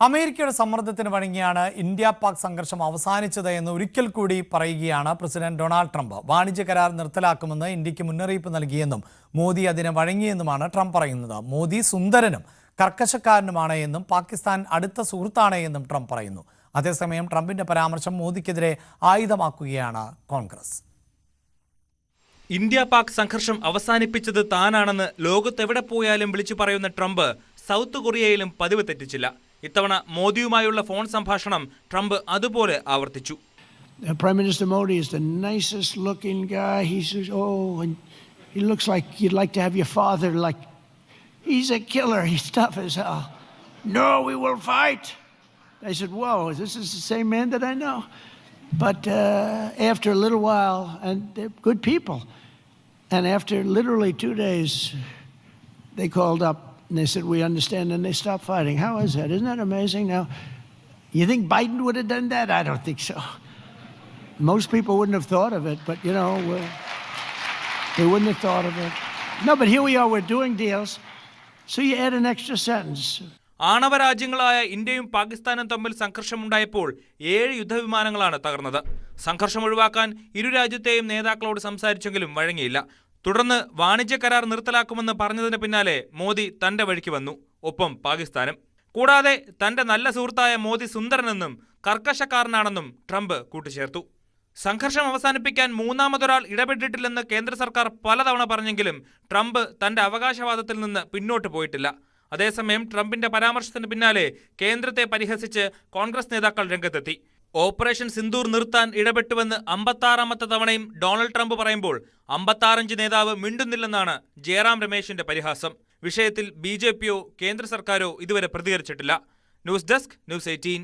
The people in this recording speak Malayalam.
അമേരിക്കയുടെ സമ്മർദ്ദത്തിന് വഴങ്ങിയാണ് ഇന്ത്യ പാക് സംഘർഷം അവസാനിച്ചത് എന്ന് ഒരിക്കൽ കൂടി പറയുകയാണ് പ്രസിഡന്റ് ഡൊണാൾഡ് ട്രംപ്. വാണിജ്യ കരാർ നിർത്തലാക്കുമെന്ന് ഇന്ത്യക്ക് മുന്നറിയിപ്പ് നൽകിയെന്നും മോദി അതിന് വഴങ്ങിയെന്നുമാണ് ട്രംപ് പറയുന്നത്. മോദി സുന്ദരനും കർക്കശക്കാരനുമാണ് എന്നും പാകിസ്ഥാൻ അടുത്ത സുഹൃത്താണ് എന്നും ട്രംപ് പറയുന്നു. അതേസമയം ട്രംപിന്റെ പരാമർശം മോദിക്കെതിരെ ആയുധമാക്കുകയാണ് കോൺഗ്രസ്. ഇന്ത്യ പാക് സംഘർഷം അവസാനിപ്പിച്ചത് താനാണെന്ന് ലോകത്തെവിടെ പോയാലും വിളിച്ചു പറയുന്ന ട്രംപ് സൗത്ത് കൊറിയയിലും പതിവ് തെറ്റിച്ചില്ല. ഇത്തവണ മോദിയുമായുള്ള ഫോൺ സംഭാഷണം ട്രംപ് അതുപോലെ ആവർത്തിച്ചു. Prime Minister Modi is the nicest looking guy. And he looks like you'd like to have your father. Like he's a killer. He's tough as hell. No, we will fight. I said, whoa, this is the same man that I know. But after a little while, and they're good people, and after literally 2 days, they called up and they said, we understand, and they stopped fighting. How is that? Isn't that amazing? Now, you think Biden would have done that? I don't think so. Most people wouldn't have thought of it, but, you know, they wouldn't have thought of it. No, but here we are, we're doing deals. So you add an extra sentence. ആണവ രാജ്യങ്ങളായ ഇന്ത്യയും പാകിസ്ഥാനും തമ്മിൽ സംഘർഷമുണ്ടായപ്പോൾ 7 യുദ്ധവിമാനങ്ങളാണ് തകർന്നത്. സംഘർഷം ഒഴിവാക്കാൻ ഇരു രാജ്യത്തെയും നേതാക്കളോട് സംസാരിച്ചെങ്കിലും വഴങ്ങിയില്ല. തുടർന്ന് വാണിജ്യ കരാർ നിർത്തലാക്കുമെന്ന് പറഞ്ഞതിന് പിന്നാലെ മോദി തന്റെ വഴിക്ക് വന്നു, ഒപ്പം പാകിസ്ഥാനും. കൂടാതെ തന്റെ നല്ല സുഹൃത്തായ മോദി സുന്ദരനെന്നും കർക്കശക്കാരനാണെന്നും ട്രംപ് കൂട്ടിച്ചേർത്തു. സംഘർഷം അവസാനിപ്പിക്കാൻ മൂന്നാമതൊരാൾ ഇടപെട്ടിട്ടില്ലെന്ന് കേന്ദ്ര സർക്കാർ പലതവണ പറഞ്ഞെങ്കിലും ട്രംപ് തന്റെ അവകാശവാദത്തിൽ നിന്ന് പിന്നോട്ട് പോയിട്ടില്ല. അതേസമയം ട്രംപിന്റെ പരാമർശത്തിന് പിന്നാലെ കേന്ദ്രത്തെ പരിഹസിച്ച് കോൺഗ്രസ് നേതാക്കൾ രംഗത്തെത്തി. ഓപ്പറേഷൻ സിന്ദൂർ നിർത്താൻ ഇടപെട്ടുവെന്ന് 56ാമത്തെ തവണയും ഡൊണാൾഡ് ട്രംപ് പറയുമ്പോൾ 55 നേതാവ് മിണ്ടുന്നില്ലെന്നാണ് ജയറാം രമേശിന്റെ പരിഹാസം. വിഷയത്തിൽ BJPയോ കേന്ദ്ര സർക്കാരോ ഇതുവരെ പ്രതികരിച്ചിട്ടില്ല. News desk, News 18.